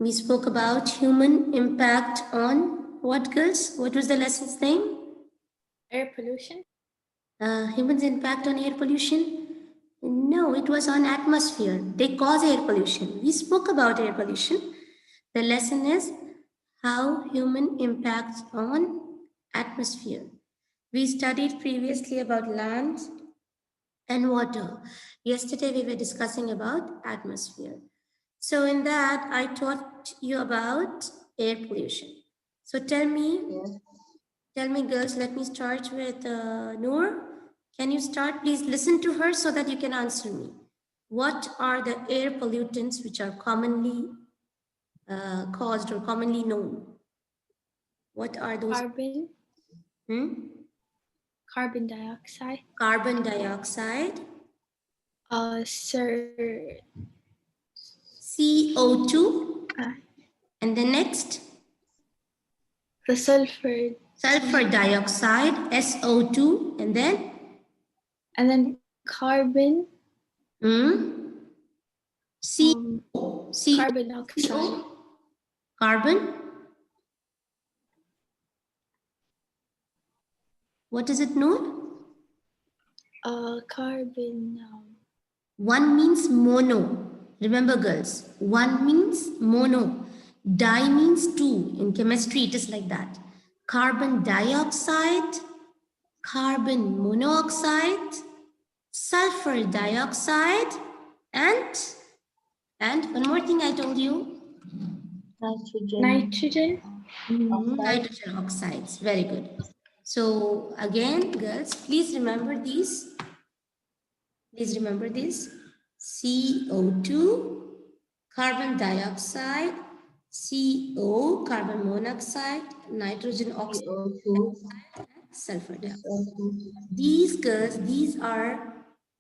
We spoke about human impact on what, girls? What was the lesson's name? Air pollution. Humans' impact on air pollution? No, it was on atmosphere. They cause air pollution. We spoke about air pollution. The lesson is how human impacts on atmosphere. We studied previously about land and water. Yesterday we were discussing about atmosphere. So in that I taught you about air pollution. So tell me, girls, let me start with Noor. Can you start? Please listen to her so that you can answer me. What are the air pollutants which are commonly caused or commonly known? What are those? Carbon. Carbon dioxide. Carbon dioxide. CO2. And the next? The sulfur. Sulfur dioxide, SO2. And then? And then carbon. Carbon dioxide. Carbon. What is it, Noor? Carbon. One means mono. Remember, girls, one means mono. Di means two. In chemistry, it is like that. Carbon dioxide, carbon monoxide, sulfur dioxide, and one more thing I told you. Nitrogen. Nitrogen oxides. Very good. So again, girls, please remember these. Please remember this. CO2, carbon dioxide, CO, carbon monoxide, nitrogen oxide, sulfur dioxide. These girls, these are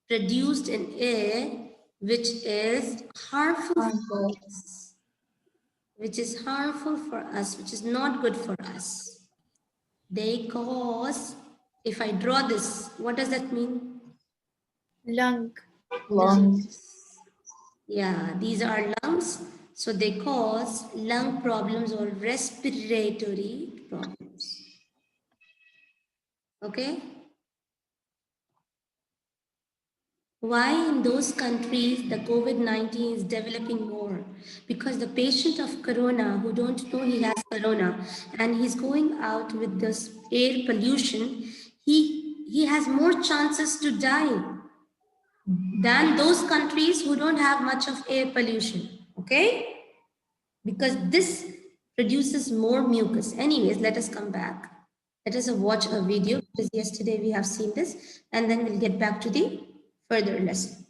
produced in air, which is harmful for us, which is harmful for us, which is not good for us. They cause, if I draw this, what does that mean? Lungs. Yeah, these are lungs. So they cause lung problems or respiratory problems. Okay? Why in those countries the COVID-19 is developing more? Because the patient of corona who don't know he has corona and he's going out with this air pollution, he has more chances to die than those countries who don't have much of air pollution. Okay? Because this produces more mucus. Anyways, let us come back. Let us watch a video because yesterday we have seen this, and then we'll get back to the further lesson.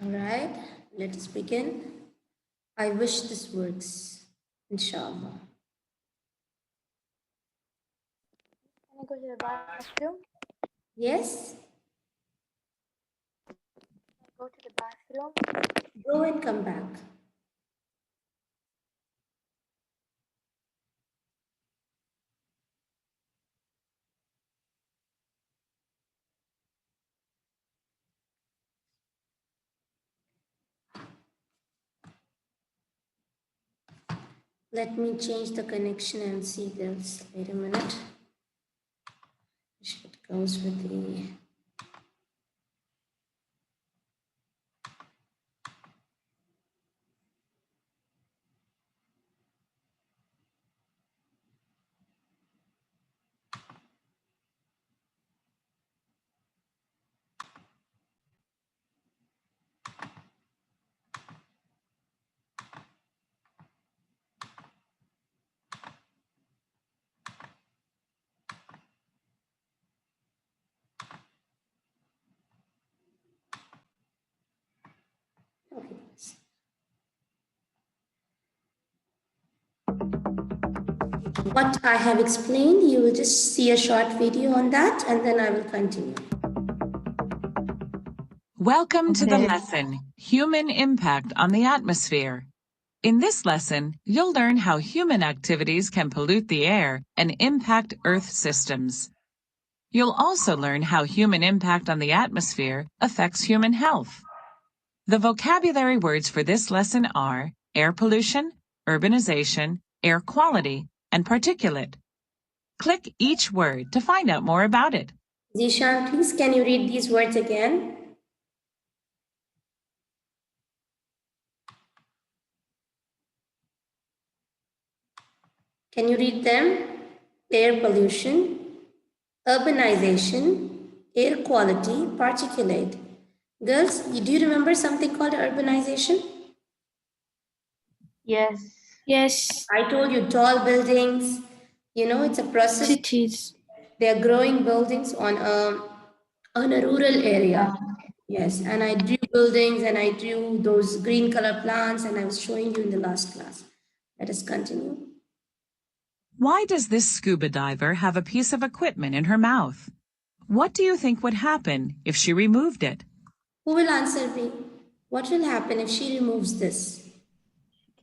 All right, let us begin. I wish this works, inshallah. Can I go to the bathroom? Yes? Go to the bathroom. Go and come back. Let me change the connection and see this. Wait a minute. It goes with the... what I have explained. You will just see a short video on that and then I will continue. Welcome to the lesson, Human Impact on the Atmosphere. In this lesson, you'll learn how human activities can pollute the air and impact Earth systems. You'll also learn how human impact on the atmosphere affects human health. The vocabulary words for this lesson are air pollution, urbanization, air quality, and particulate. Click each word to find out more about it. Zishan, please can you read these words again? Can you read them? Air pollution, urbanization, air quality, particulate. Girls, do you remember something called urbanization? Yes. Yes, I told you tall buildings, you know, it's a process. cities. They're growing buildings on a rural area. Yes, and I drew buildings and I drew those green color plants and I was showing you in the last class. Let us continue. Why does this scuba diver have a piece of equipment in her mouth? What do you think would happen if she removed it? Who will answer me? What will happen if she removes this?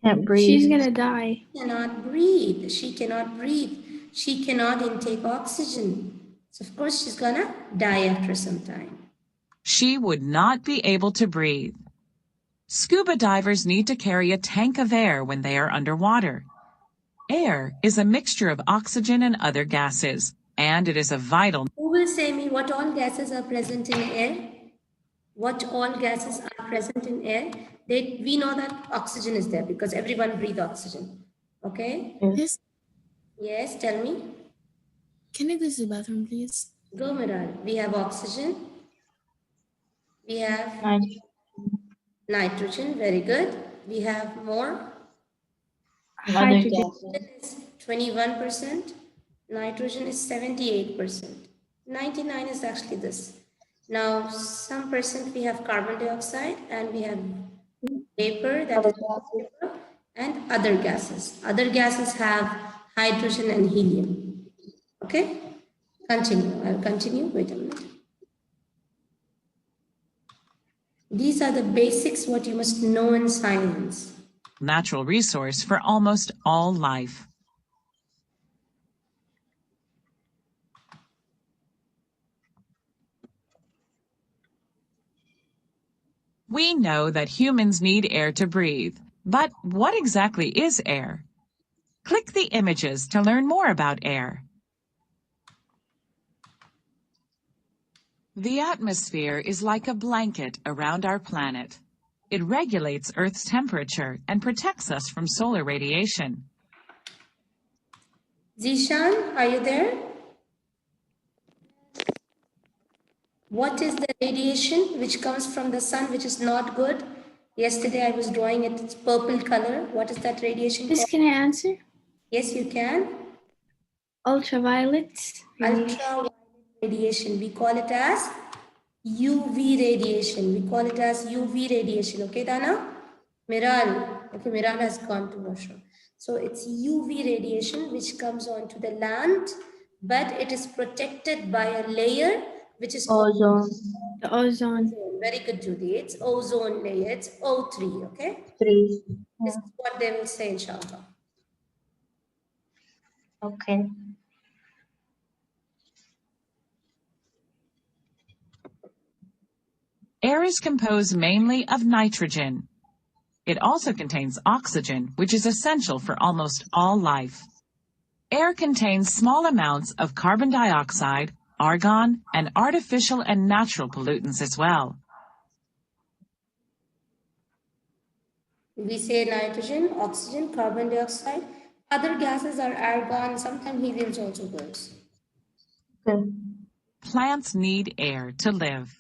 Can't breathe. She's gonna die. She cannot breathe. She cannot breathe. She cannot intake oxygen. So of course she's gonna die after some time. She would not be able to breathe. Scuba divers need to carry a tank of air when they are underwater. Air is a mixture of oxygen and other gases, and it is a vital. Who will say me what all gases are present in air? What all gases are present in air? We know that oxygen is there because everyone breathes oxygen. Okay? Yes. Yes, tell me. Can I go to the bathroom, please? Go, Miral. We have oxygen. We have nitrogen. Very good. We have more. Hydrogen. Oxygen is 21%. Nitrogen is 78%. 99 is actually this. Now, some percent we have carbon dioxide and we have vapor, that is vapor, and other gases. Other gases have hydrogen and helium. Okay? Continue. I'll continue. Wait a minute. These are the basics what you must know in science. Natural resource for almost all life. We know that humans need air to breathe, but what exactly is air? Click the images to learn more about air. The atmosphere is like a blanket around our planet. It regulates Earth's temperature and protects us from solar radiation. Zishan, are you there? What is the radiation which comes from the sun which is not good? Yesterday I was drawing it, it's purple color. What is that radiation Please, called? can I answer? Yes, you can. Ultraviolet. Ultraviolet radiation. We call it as UV radiation. We call it as UV radiation. Okay, Dana? Miral. Okay, Miral has gone to washroom. So it's UV radiation which comes onto the land, but it is protected by a layer which is Ozone. The ozone. ozone. Very good, Judy. It's ozone layer. It's O3. Okay. 3. This is what they will say, inshallah. Okay. Air is composed mainly of nitrogen. It also contains oxygen, which is essential for almost all life. Air contains small amounts of carbon dioxide, argon, and artificial and natural pollutants as well. We say nitrogen, oxygen, carbon dioxide. Other gases are argon, sometimes helium also goes. Okay. Plants need air to live.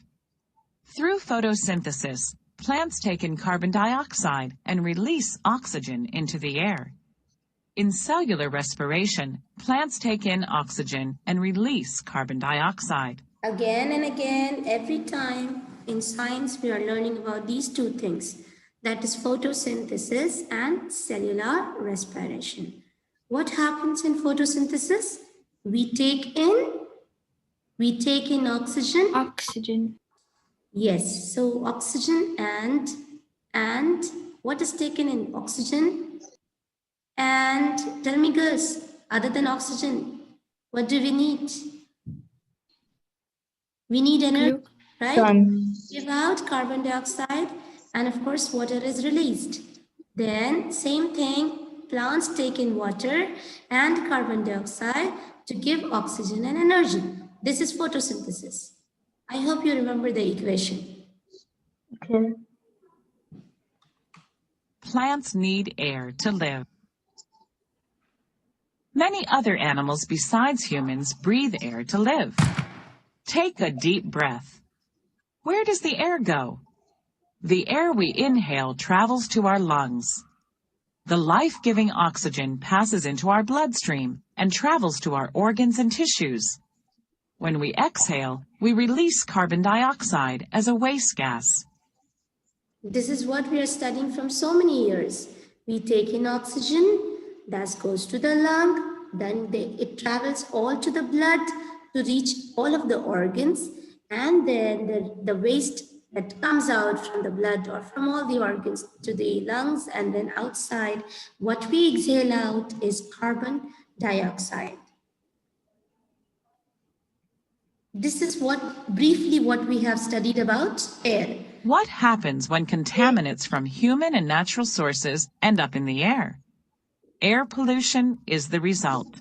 Through photosynthesis, plants take in carbon dioxide and release oxygen into the air. In cellular respiration, plants take in oxygen and release carbon dioxide. Again and again, every time in science, we are learning about these two things. That is photosynthesis and cellular respiration. What happens in photosynthesis? We take in oxygen. Oxygen. Yes, so oxygen and what is taken in oxygen? And tell me girls, other than oxygen, what do we need? We need energy, right? Sun. Give out carbon dioxide and of course water is released. Then same thing, plants take in water and carbon dioxide to give oxygen and energy. This is photosynthesis. I hope you remember the equation. Okay. Plants need air to live. Many other animals besides humans breathe air to live. Take a deep breath. Where does the air go? The air we inhale travels to our lungs. The life-giving oxygen passes into our bloodstream and travels to our organs and tissues. When we exhale, we release carbon dioxide as a waste gas. This is what we are studying from so many years. We take in oxygen, that goes to the lung, then it travels all to the blood to reach all of the organs, and then the waste that comes out from the blood or from all the organs to the lungs and then outside, what we exhale out is carbon dioxide. This is briefly what we have studied about air. What happens when contaminants from human and natural sources end up in the air? Air pollution is the result.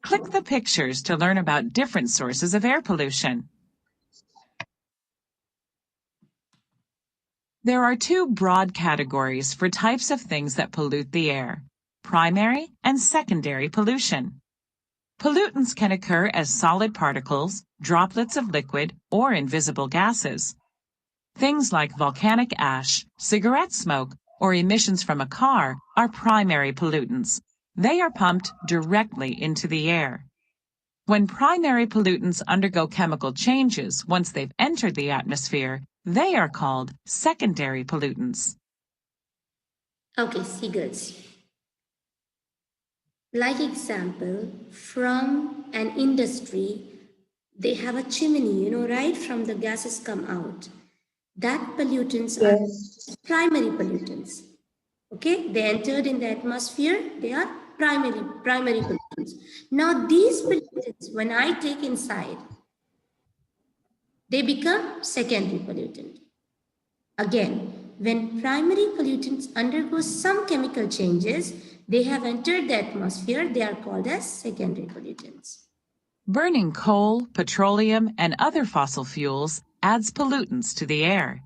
Click the pictures to learn about different sources of air pollution. There are two broad categories for types of things that pollute the air: primary and secondary pollution. Pollutants can occur as solid particles, droplets of liquid, or invisible gases. Things like volcanic ash, cigarette smoke, or emissions from a car are primary pollutants. They are pumped directly into the air. When primary pollutants undergo chemical changes once they've entered the atmosphere, they are called secondary pollutants. Okay, see girls. Like example, from an industry, they have a chimney, right? From the gases come out. That pollutants are primary pollutants. Okay, they entered in the atmosphere, they are primary pollutants. Now these pollutants, when I take inside, they become secondary pollutant. Again, when primary pollutants undergo some chemical changes, they have entered the atmosphere, they are called as secondary pollutants. Burning coal, petroleum, and other fossil fuels adds pollutants to the air.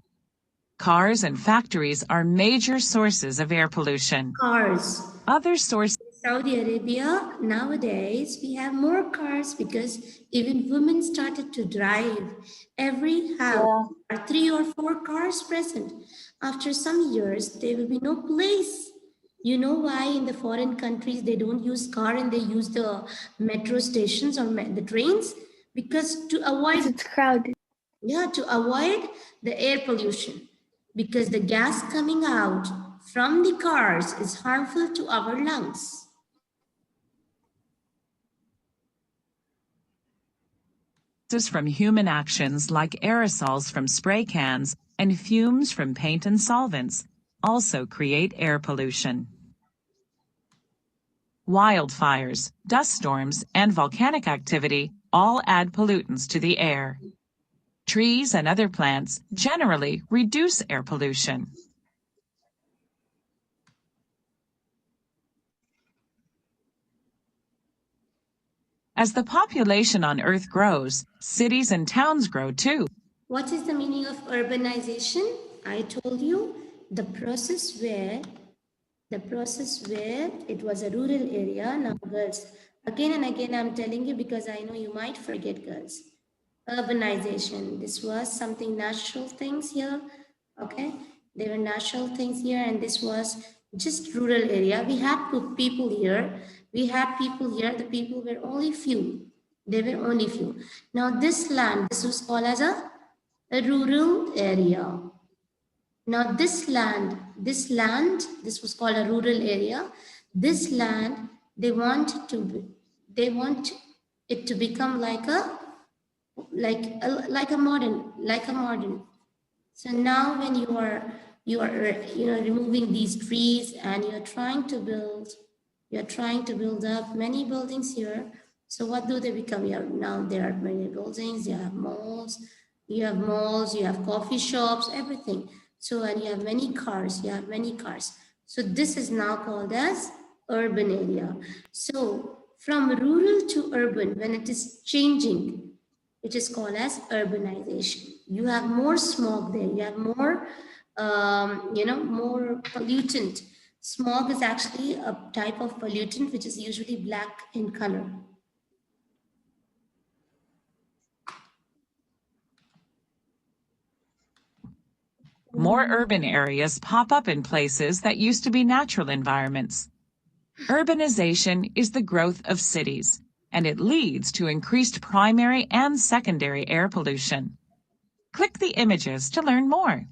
Cars and factories are major sources of air pollution. Cars. Other sources. Saudi Arabia, nowadays, we have more cars because even women started to drive. Every house are 3 or 4 cars present. After some years, there will be no place. You know why in the foreign countries they don't use car and they use the metro stations or the trains? Because to avoid... It's crowded. Yeah, to avoid the air pollution. Because the gas coming out from the cars is harmful to our lungs. From human actions like aerosols from spray cans and fumes from paint and solvents also create air pollution. Wildfires, dust storms, and volcanic activity all add pollutants to the air. Trees and other plants generally reduce air pollution. As the population on Earth grows, cities and towns grow too. What is the meaning of urbanization? I told you the process where it was a rural area. Now girls, again and again I'm telling you because I know you might forget girls. Urbanization, this was something natural things here, okay? There were natural things here and this was just rural area. We had people here. The people were only few. There were only few. Now this land, this was called as a rural area. Now this was called a rural area. This land They want it to become like a modern. So now when you are removing these trees and you're trying to build up many buildings here. So what do they become? Now there are many buildings, you have malls, you have coffee shops, everything. So, and you have many cars. So this is now called as urban area. So from rural to urban, when it is changing, it is called as urbanization. You have more smog there. You have more, more pollutant. Smog is actually a type of pollutant which is usually black in color. More urban areas pop up in places that used to be natural environments. Urbanization is the growth of cities, and it leads to increased primary and secondary air pollution. Click the images to learn more.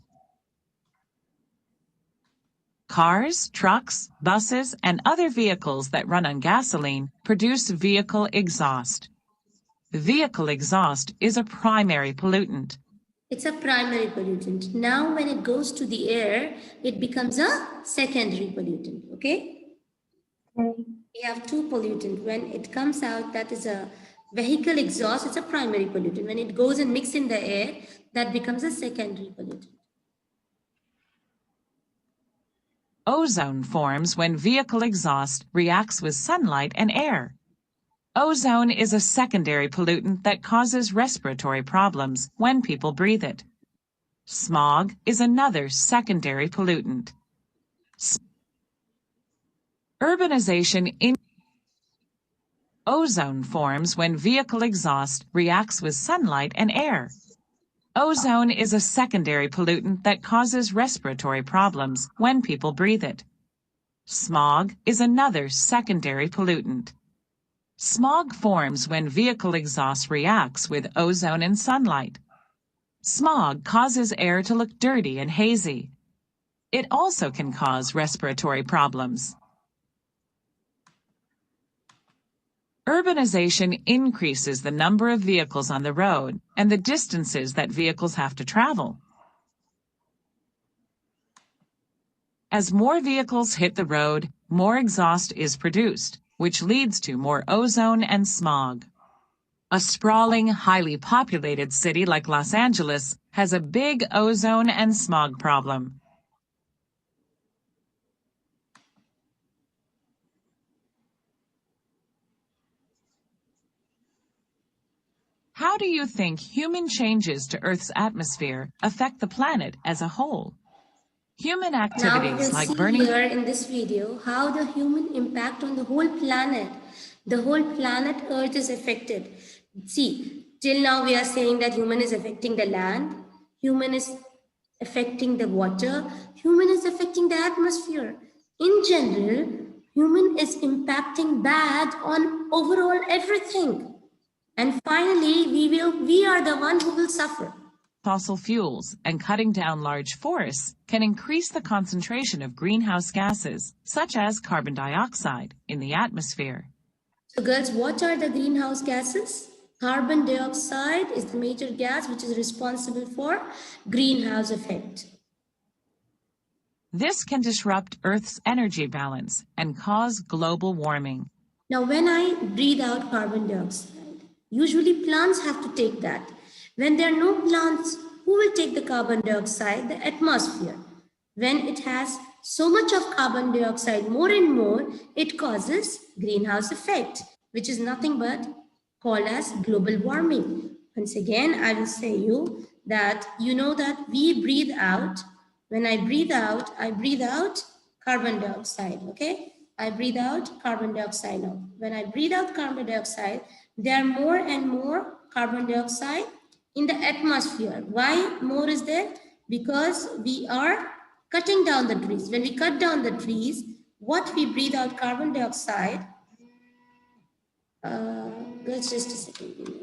Cars, trucks, buses, and other vehicles that run on gasoline produce vehicle exhaust. Vehicle exhaust is a primary pollutant. It's a primary pollutant. Now when it goes to the air, it becomes a secondary pollutant, okay? We have two pollutants. When it comes out, that is a vehicle exhaust, it's a primary pollutant. When it goes and mixes in the air, that becomes a secondary pollutant. Ozone forms when vehicle exhaust reacts with sunlight and air. Ozone is a secondary pollutant that causes respiratory problems when people breathe it. Smog is another secondary pollutant. Urbanization in ozone forms when vehicle exhaust reacts with sunlight and air. Ozone is a secondary pollutant that causes respiratory problems when people breathe it. Smog is another secondary pollutant. Smog forms when vehicle exhaust reacts with ozone and sunlight. Smog causes air to look dirty and hazy. It also can cause respiratory problems. Urbanization increases the number of vehicles on the road and the distances that vehicles have to travel. As more vehicles hit the road, more exhaust is produced, which leads to more ozone and smog. A sprawling, highly populated city like Los Angeles has a big ozone and smog problem. How do you think human changes to Earth's atmosphere affect the planet as a whole? Human activities like burning... Now we will see here in this video how the human impact on the whole planet. The whole planet Earth is affected. See, till now we are saying that human is affecting the land, human is affecting the water, human is affecting the atmosphere. In general, human is impacting bad on overall everything. And finally, we are the one who will suffer. Fossil fuels and cutting down large forests can increase the concentration of greenhouse gases, such as carbon dioxide, in the atmosphere. So girls, what are the greenhouse gases? Carbon dioxide is the major gas which is responsible for greenhouse effect. This can disrupt Earth's energy balance and cause global warming. Now, when I breathe out carbon dioxide, usually plants have to take that. When there are no plants, who will take the carbon dioxide? The atmosphere. When it has so much of carbon dioxide, more and more, it causes greenhouse effect, which is nothing but called as global warming. Once again, I will say you that you know that we breathe out. When I breathe out carbon dioxide, okay? I breathe out carbon dioxide now. When I breathe out carbon dioxide, there are more and more carbon dioxide in the atmosphere. Why more is there? Because we are cutting down the trees. When we cut down the trees, what we breathe out carbon dioxide, just a second.